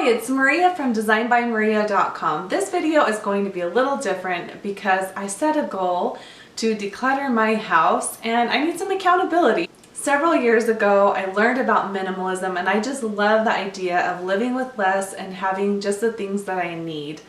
Hi, it's Maria from designbymaria.com. This video is going to be a little different because I set a goal to declutter my house and I need some accountability. Several years ago, I learned about minimalism and I just love the idea of living with less and having just the things that I need.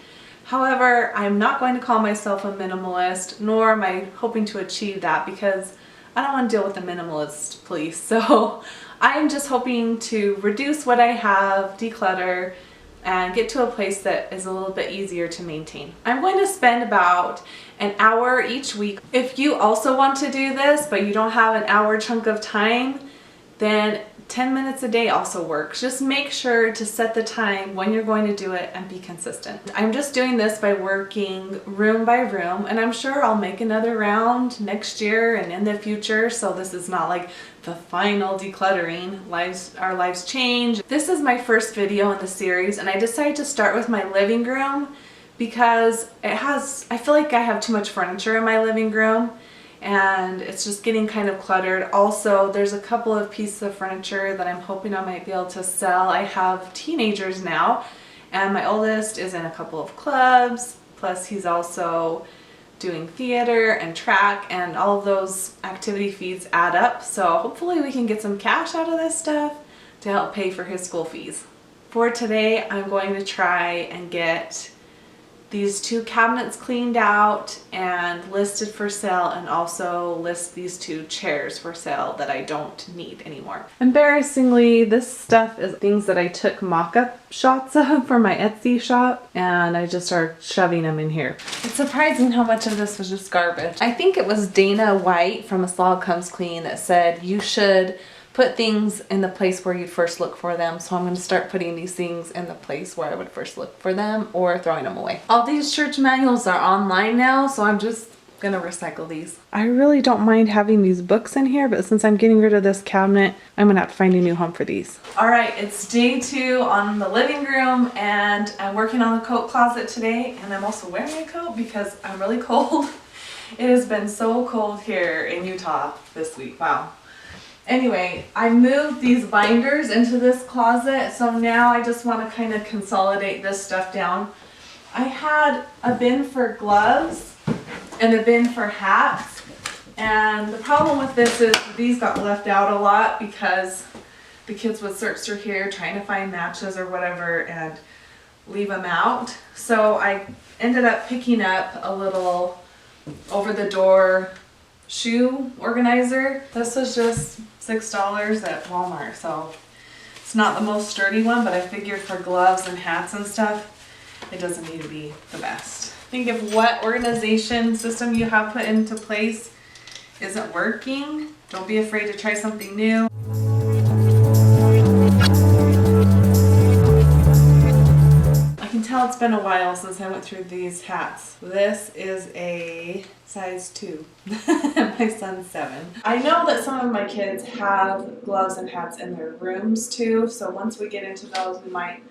However, I'm not going to call myself a minimalist, nor am I hoping to achieve that because I don't want to deal with the minimalist police. So I'm just hoping to reduce what I have, declutter, and get to a place that is a little bit easier to maintain. I'm going to spend about an hour each week. If you also want to do this, but you don't have an hour chunk of time, then 10 minutes a day also works. Just make sure to set the time when you're going to do it and be consistent. I'm just doing this by working room by room, and I'm sure I'll make another round next year and in the future, so this is not like the final decluttering. Our lives change. This is my first video in the series, and I decided to start with my living room because I feel like I have too much furniture in my living room and it's just getting kind of cluttered. Also, there's a couple of pieces of furniture that I'm hoping I might be able to sell. I have teenagers now, and my oldest is in a couple of clubs, plus he's also doing theater and track, and all of those activity fees add up. So hopefully we can get some cash out of this stuff to help pay for his school fees. For today, I'm going to try and get these two cabinets cleaned out and listed for sale, and also list these two chairs for sale that I don't need anymore. Embarrassingly, this stuff is things that I took mock-up shots of for my Etsy shop, and I just started shoving them in here. It's surprising how much of this was just garbage. I think it was Dana White from A Slog Comes Clean that said you should put things in the place where you'd first look for them. So I'm going to start putting these things in the place where I would first look for them, or throwing them away. All these church manuals are online now, so I'm just going to recycle these. I really don't mind having these books in here, but since I'm getting rid of this cabinet, I'm going to have to find a new home for these. Alright, it's day 2 on the living room, and I'm working on the coat closet today, and I'm also wearing a coat because I'm really cold. It has been so cold here in Utah this week. Wow. Anyway, I moved these binders into this closet, so now I just want to kind of consolidate this stuff down. I had a bin for gloves and a bin for hats, and the problem with this is these got left out a lot because the kids would search through here trying to find matches or whatever and leave them out. So I ended up picking up a little over-the-door shoe organizer. This was just $6 at Walmart, so it's not the most sturdy one, but I figured for gloves and hats and stuff, it doesn't need to be the best. Think if what organization system you have put into place isn't working, don't be afraid to try something new. I can tell it's been a while since I went through these hats. This is a size 2. My son's 7. I know that some of my kids have gloves and hats in their rooms too, so once we get into those, we might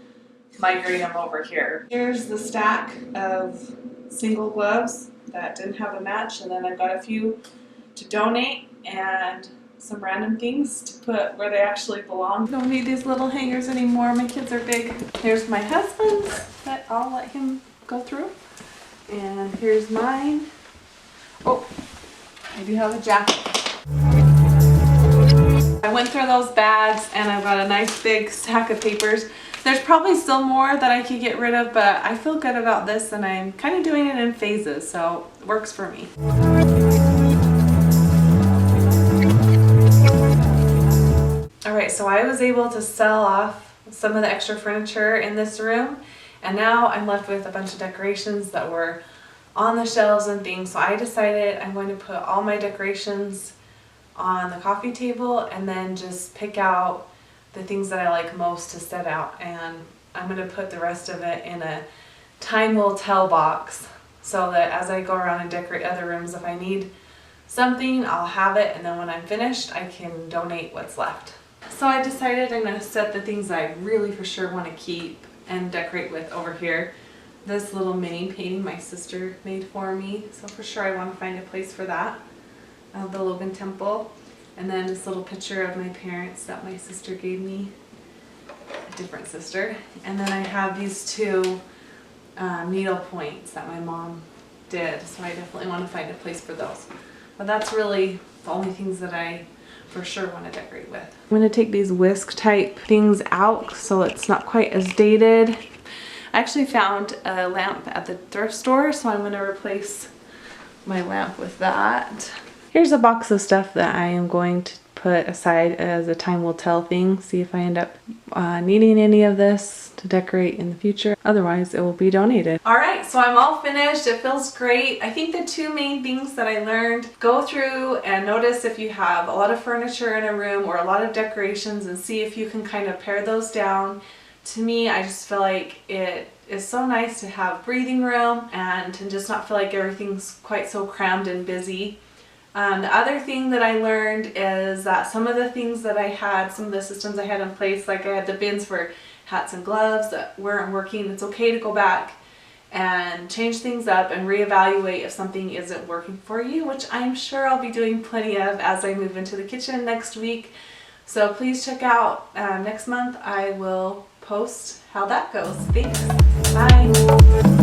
migrate them over here. Here's the stack of single gloves that didn't have a match, and then I've got a few to donate and some random things to put where they actually belong. Don't need these little hangers anymore. My kids are big. Here's my husband's that I'll let him go through. And here's mine. Oh, I do have a jacket. I went through those bags and I've got a nice big stack of papers. There's probably still more that I could get rid of, but I feel good about this and I'm kind of doing it in phases, so it works for me. Alright, so I was able to sell off some of the extra furniture in this room, and now I'm left with a bunch of decorations that were on the shelves and things. So I decided I'm going to put all my decorations on the coffee table and then just pick out the things that I like most to set out, and I'm going to put the rest of it in a time will tell box so that as I go around and decorate other rooms, if I need something, I'll have it, and then when I'm finished, I can donate what's left. So I decided I'm going to set the things I really for sure want to keep and decorate with over here. This little mini painting my sister made for me, so for sure I want to find a place for that. The Logan Temple, and then this little picture of my parents that my sister gave me. a different sister. And then I have these two needle points that my mom did, so I definitely want to find a place for those. But that's really the only things that I for sure want to decorate with. I'm going to take these whisk type things out so it's not quite as dated. I actually found a lamp at the thrift store, so I'm going to replace my lamp with that. Here's a box of stuff that I am going to put aside as a time will tell thing. See if I end up needing any of this to decorate in the future. Otherwise, it will be donated. All right, so I'm all finished. It feels great. I think the two main things that I learned, go through and notice if you have a lot of furniture in a room or a lot of decorations and see if you can kind of pare those down. To me, I just feel like it is so nice to have breathing room and to just not feel like everything's quite so crammed and busy. The other thing that I learned is that some of the things that I had, some of the systems I had in place, like I had the bins for hats and gloves that weren't working, it's okay to go back and change things up and reevaluate if something isn't working for you, which I'm sure I'll be doing plenty of as I move into the kitchen next week. So please check out next month. I will post how that goes. Thanks. Bye.